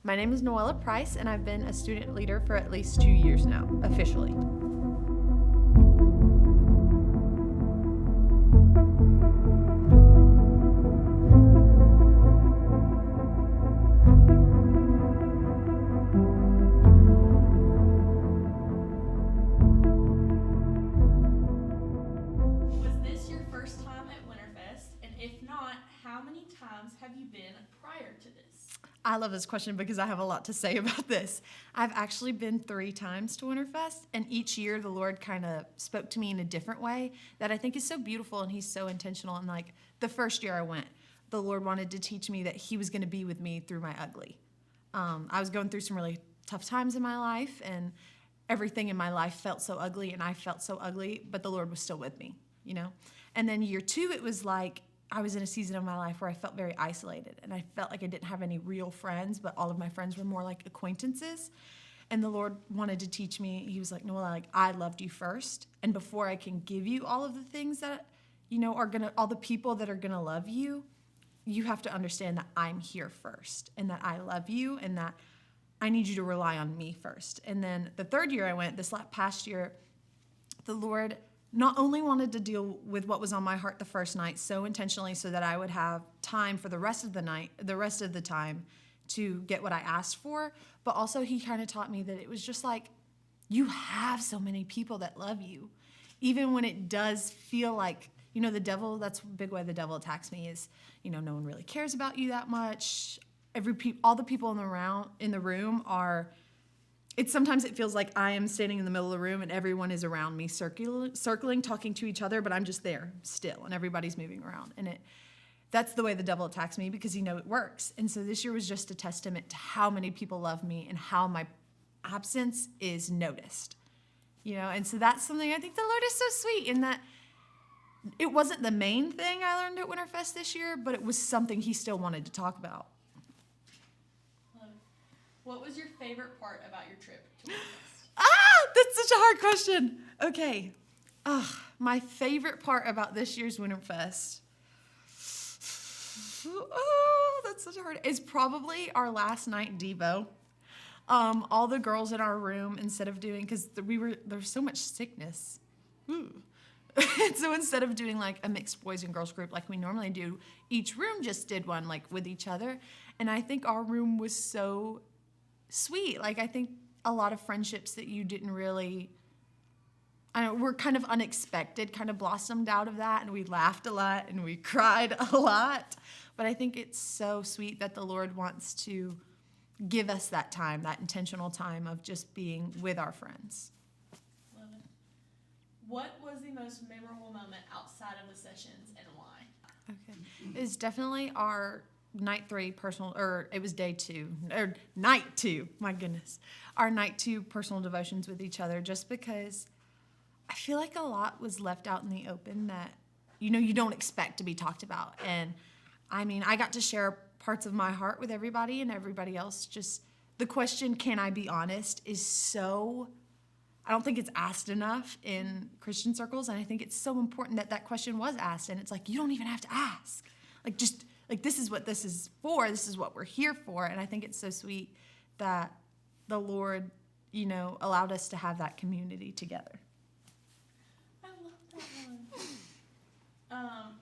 My name is Noella Price, and I've been a student leader for at least 2 years now, officially. Was this your first time at Winterfest? And if not, how many times have you been prior to this? I love this question because I have a lot to say about this. I've actually been 3 times to Winterfest, and each year the Lord kind of spoke to me in a different way that I think is so beautiful, and He's so intentional. And like the first year I went, the Lord wanted to teach me that He was going to be with me through my ugly. I was going through some really tough times in my life, and everything in my life felt so ugly, and I felt so ugly, but the Lord was still with me, you know? And then year 2, it was like I was in a season of my life where I felt very isolated, and I felt like I didn't have any real friends, but all of my friends were more like acquaintances. And the Lord wanted to teach me. He was like, Noella, like, I loved you first, and before I can give you all of the things that, you know, all the people that are gonna love you, you have to understand that I'm here first, and that I love you, and that I need you to rely on me first. And then the 3rd year I went, this past year, the Lord not only wanted to deal with what was on my heart the first night so intentionally so that I would have time for the rest of the time to get what I asked for, but also He kind of taught me that it was just like, you have so many people that love you. Even when it does feel like, you know, the devil, that's a big way the devil attacks me is, you know, no one really cares about you that much. All the people in the room are, sometimes it feels like I am standing in the middle of the room and everyone is around me circling, talking to each other, but I'm just there still and everybody's moving around. And that's the way the devil attacks me because he knows it works. And so this year was just a testament to how many people love me and how my absence is noticed. You know, and so that's something I think the Lord is so sweet in that it wasn't the main thing I learned at Winterfest this year, but it was something He still wanted to talk about. What was your favorite part about your trip to Winterfest? That's such a hard question. Okay. My favorite part about this year's Winterfest. That's such a hard. Is probably our last night Devo. All the girls in our room, instead of doing, because there's so much sickness. So instead of doing like a mixed boys and girls group like we normally do, each room just did one like with each other. And I think our room was so sweet. Like, I think a lot of friendships that you didn't really, were kind of unexpected, kind of blossomed out of that, and we laughed a lot and we cried a lot. But I think it's so sweet that the Lord wants to give us that time, that intentional time of just being with our friends. Love it. What was the most memorable moment outside of the sessions and why? Okay. It's definitely our night 3 it was day 2, or night 2, my goodness. Our night 2 personal devotions with each other, just because I feel like a lot was left out in the open that, you know, you don't expect to be talked about. And I mean, I got to share parts of my heart with everybody, and everybody else just, the question, can I be honest, is so, I don't think it's asked enough in Christian circles. And I think it's so important that question was asked. And it's like, you don't even have to ask. Like, just, like, this is what this is for. This is what we're here for. And I think it's so sweet that the Lord, you know, allowed us to have that community together. I love that one.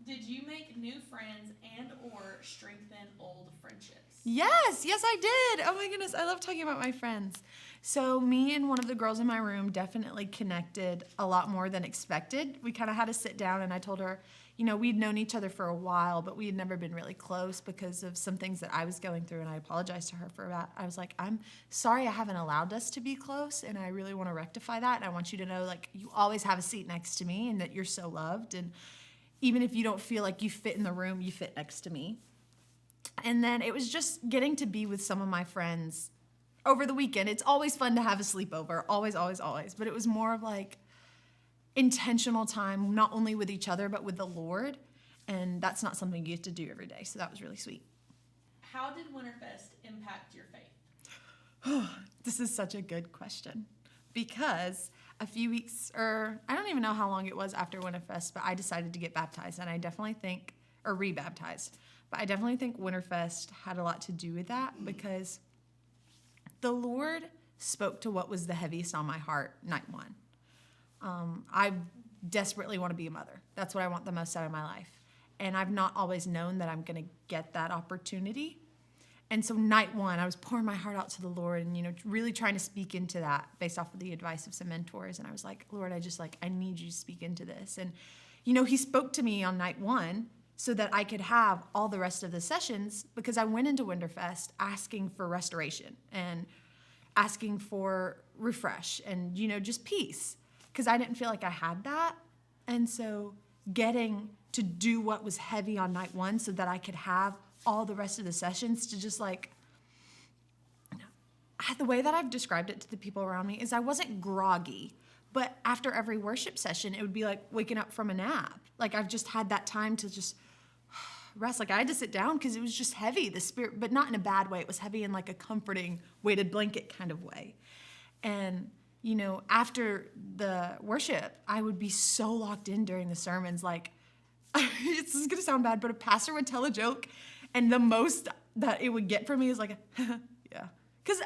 Did you make new friends and or strengthen old friendships? Yes, I did. Oh my goodness, I love talking about my friends. So me and one of the girls in my room definitely connected a lot more than expected. We kind of had to sit down, and I told her, you know, we'd known each other for a while, but we had never been really close because of some things that I was going through, and I apologized to her for that. I was like, I'm sorry I haven't allowed us to be close, and I really want to rectify that, and I want you to know, like, you always have a seat next to me and that you're so loved, and even if you don't feel like you fit in the room, you fit next to me. And then it was just getting to be with some of my friends over the weekend. It's always fun to have a sleepover, always, always, always, but it was more of like intentional time, not only with each other, but with the Lord. And that's not something you get to do every day. So that was really sweet. How did Winterfest impact your faith? This is such a good question because a few weeks, or I don't even know how long it was after Winterfest, but I decided to get baptized. And I definitely think, or rebaptized. But I definitely think Winterfest had a lot to do with that because the Lord spoke to what was the heaviest on my heart night one. I desperately want to be a mother. That's what I want the most out of my life. And I've not always known that I'm going to get that opportunity. And so night one, I was pouring my heart out to the Lord and, really trying to speak into that based off of the advice of some mentors. And I was like, Lord, I need you to speak into this. And, he spoke to me on night one so that I could have all the rest of the sessions because I went into Winterfest asking for restoration and asking for refresh and, just peace because I didn't feel like I had that. And so getting to do what was heavy on night one so that I could have all the rest of the sessions to just the way that I've described it to the people around me is I wasn't groggy, but after every worship session, it would be like waking up from a nap. Like I've just had that time to just rest. Like I had to sit down because it was just heavy, the spirit, but not in a bad way. It was heavy in like a comforting weighted blanket kind of way. And, after the worship, I would be so locked in during the sermons. Like, this is going to sound bad, but a pastor would tell a joke and the most that it would get from me is like, yeah. Because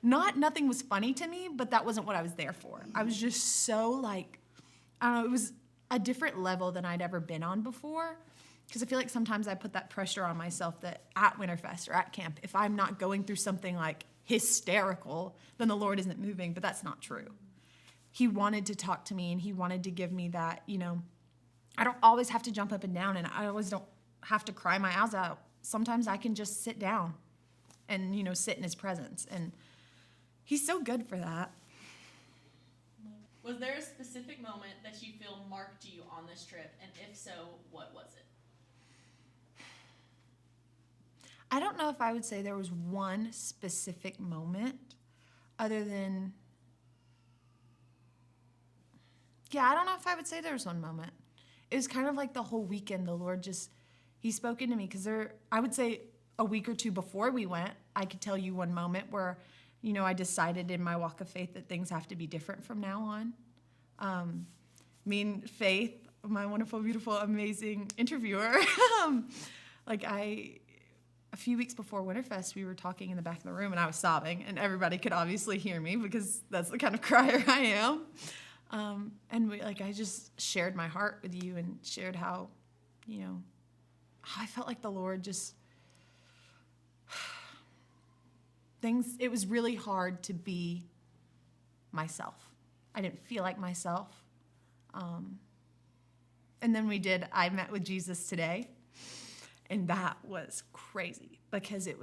nothing was funny to me, but that wasn't what I was there for. I was just so I don't know, it was a different level than I'd ever been on before. Because I feel like sometimes I put that pressure on myself that at Winterfest or at camp, if I'm not going through something like hysterical, then the Lord isn't moving, but that's not true. He wanted to talk to me and he wanted to give me that, I don't always have to jump up and down and I always don't have to cry my eyes out. Sometimes I can just sit down and, sit in his presence. And he's so good for that. Was there a specific moment that you feel marked you on this trip? And if so, what was it? I don't know if I would say there was one specific moment other than, I don't know if I would say there was one moment. It was kind of like the whole weekend, the Lord he spoke into me because I would say a week or two before we went, I could tell you one moment where, I decided in my walk of faith that things have to be different from now on. Faith, my wonderful, beautiful, amazing interviewer, a few weeks before Winterfest, we were talking in the back of the room and I was sobbing and everybody could obviously hear me because that's the kind of crier I am. I just shared my heart with you and shared how I felt like the Lord it was really hard to be myself. I didn't feel like myself. And then I met with Jesus today. And that was crazy because it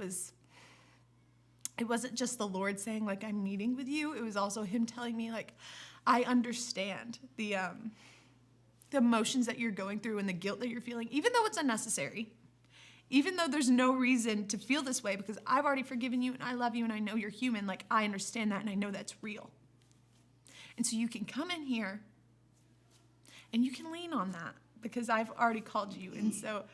wasn't just the Lord saying I'm meeting with you. It was also him telling me I understand the emotions that you're going through and the guilt that you're feeling, even though it's unnecessary, even though there's no reason to feel this way because I've already forgiven you and I love you and I know you're human. I understand that and I know that's real. And so you can come in here and you can lean on that because I've already called you. And so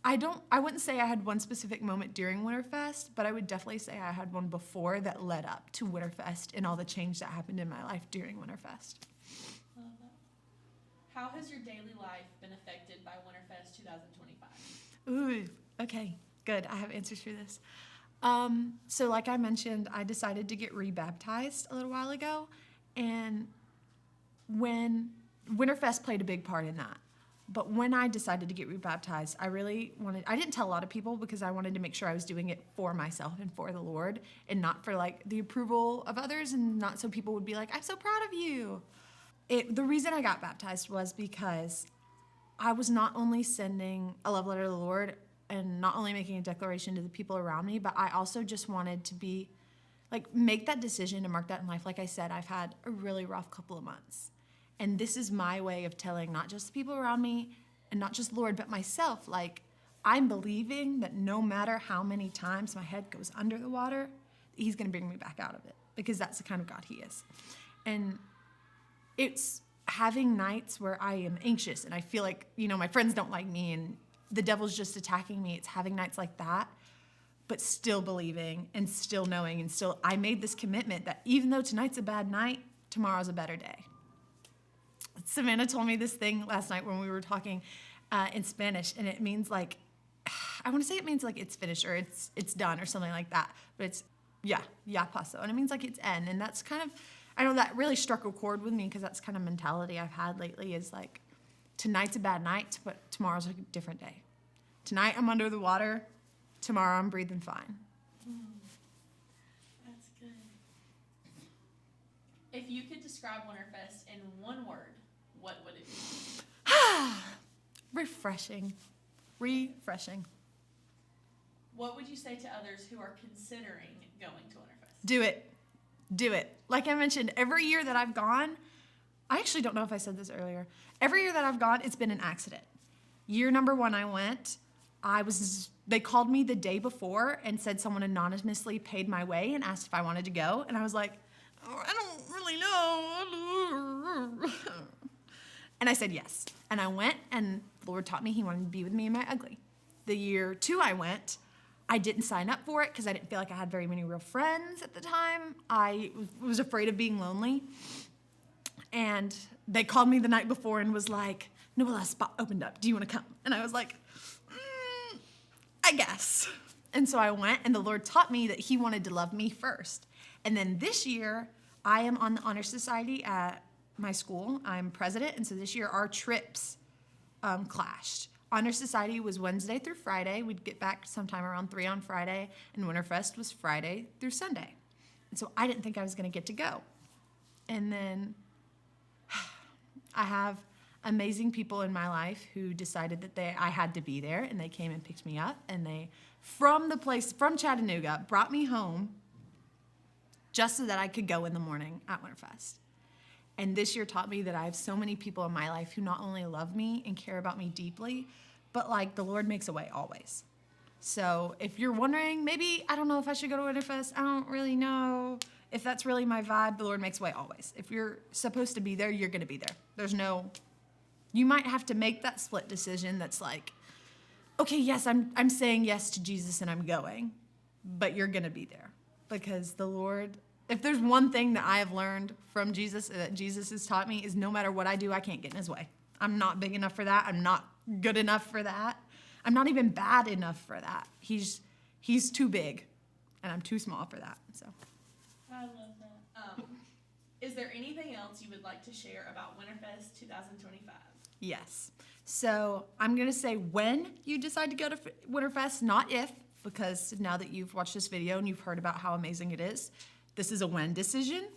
I wouldn't say I had one specific moment during Winterfest, but I would definitely say I had one before that led up to Winterfest and all the change that happened in my life during Winterfest. Love that. How has your daily life been affected by Winterfest 2025? Ooh, okay, good. I have answers for this. So like I mentioned, I decided to get rebaptized a little while ago, and when Winterfest played a big part in that. But when I decided to get rebaptized, I didn't tell a lot of people because I wanted to make sure I was doing it for myself and for the Lord and not for the approval of others and not so people would be like, I'm so proud of you. The reason I got baptized was because I was not only sending a love letter to the Lord and not only making a declaration to the people around me, but I also just wanted to be make that decision and mark that in life. Like I said, I've had a really rough couple of months. And this is my way of telling not just the people around me and not just Lord, but myself, I'm believing that no matter how many times my head goes under the water, he's going to bring me back out of it because that's the kind of God he is. And it's having nights where I am anxious and I feel like, my friends don't like me and the devil's just attacking me. It's having nights like that, but still believing and still knowing and I made this commitment that even though tonight's a bad night, tomorrow's a better day. Savannah told me this thing last night when we were talking in Spanish, and it means I want to say it means like it's finished or it's done or something like that. But it's, yeah, paso. And it means like it's end. And that's kind of, I know that really struck a chord with me because that's kind of mentality I've had lately is like, tonight's a bad night, but tomorrow's a different day. Tonight I'm under the water. Tomorrow I'm breathing fine. That's good. If you could describe Winterfest in one word, what would it be? Refreshing. What would you say to others who are considering going to Winterfest? Do it. Like I mentioned, every year that I've gone, I actually don't know if I said this earlier. Every year that I've gone, it's been an accident. Year number 1 I went, they called me the day before and said someone anonymously paid my way and asked if I wanted to go. And I was like, oh, I don't really know. And I said yes. And I went, and the Lord taught me he wanted to be with me in my ugly. The year 2 I went, I didn't sign up for it because I didn't feel like I had very many real friends at the time. I was afraid of being lonely. And they called me the night before and was like, Noella, spot opened up. Do you want to come? And I was like, I guess. And so I went, and the Lord taught me that he wanted to love me first. And then this year, I am on the Honor Society at my school. I'm president, and so this year our trips clashed. Honor Society was Wednesday through Friday. We'd get back sometime around 3 on Friday, and Winterfest was Friday through Sunday. And so I didn't think I was going to get to go. And then I have amazing people in my life who decided that I had to be there, and they came and picked me up, and they, from Chattanooga, brought me home just so that I could go in the morning at Winterfest. And this year taught me that I have so many people in my life who not only love me and care about me deeply, but like the Lord makes a way always. So if you're wondering, maybe, I don't know if I should go to Winterfest, I don't really know if that's really my vibe, the Lord makes a way always. If you're supposed to be there, you're going to be there. You might have to make that split decision that's like, okay, yes, I'm saying yes to Jesus and I'm going, but you're going to be there. Because the Lord, if there's one thing that I have learned from Jesus, that Jesus has taught me, is no matter what I do, I can't get in his way. I'm not big enough for that. I'm not good enough for that. I'm not even bad enough for that. He's too big, and I'm too small for that. So I love that. Is there anything else you would like to share about Winterfest 2025? Yes. So I'm going to say when you decide to go to Winterfest, not if, because now that you've watched this video and you've heard about how amazing it is, this is a when decision.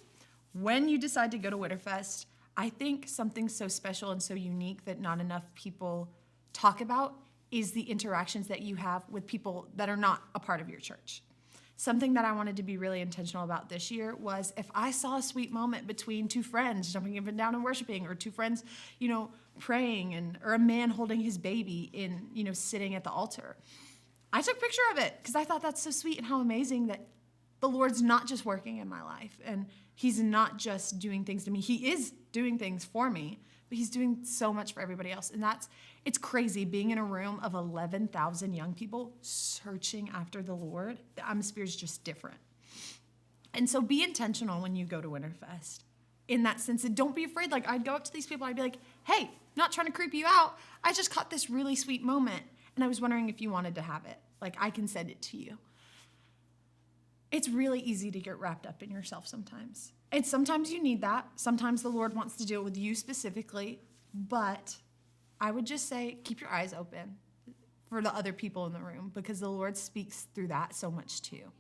When you decide to go to Winterfest, I think something so special and so unique that not enough people talk about is the interactions that you have with people that are not a part of your church. Something that I wanted to be really intentional about this year was if I saw a sweet moment between two friends jumping up and down and worshiping, or two friends, praying, or a man holding his baby sitting at the altar, I took a picture of it because I thought that's so sweet and how amazing that the Lord's not just working in my life and he's not just doing things to me. He is doing things for me, but he's doing so much for everybody else. And it's crazy being in a room of 11,000 young people searching after the Lord. The atmosphere is just different. And so be intentional when you go to Winterfest in that sense. And don't be afraid. Like, I'd go up to these people, I'd be like, hey, not trying to creep you out. I just caught this really sweet moment, and I was wondering if you wanted to have it. Like, I can send it to you. It's really easy to get wrapped up in yourself sometimes. And sometimes you need that. Sometimes the Lord wants to deal with you specifically. But I would just say keep your eyes open for the other people in the room, because the Lord speaks through that so much too.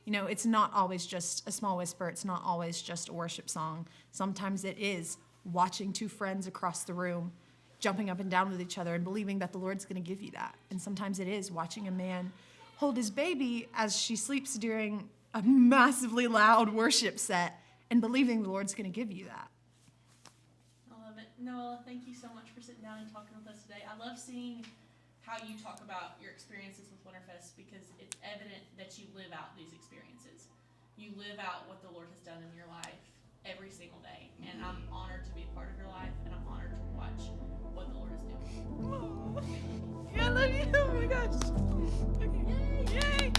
It's not always just a small whisper. It's not always just a worship song. Sometimes it is watching two friends across the room jumping up and down with each other and believing that the Lord's going to give you that. And sometimes it is watching a man hold his baby as she sleeps during a massively loud worship set and believing the Lord's going to give you that. I love it. Noella, thank you so much for sitting down and talking with us today. I love seeing how you talk about your experiences with Winterfest, because it's evident that you live out these experiences. You live out what the Lord has done in your life every single day. And I'm honored to be a part of your life, and I'm honored to watch what the Lord is doing. Oh, I love you. Oh my gosh. Okay. Yay!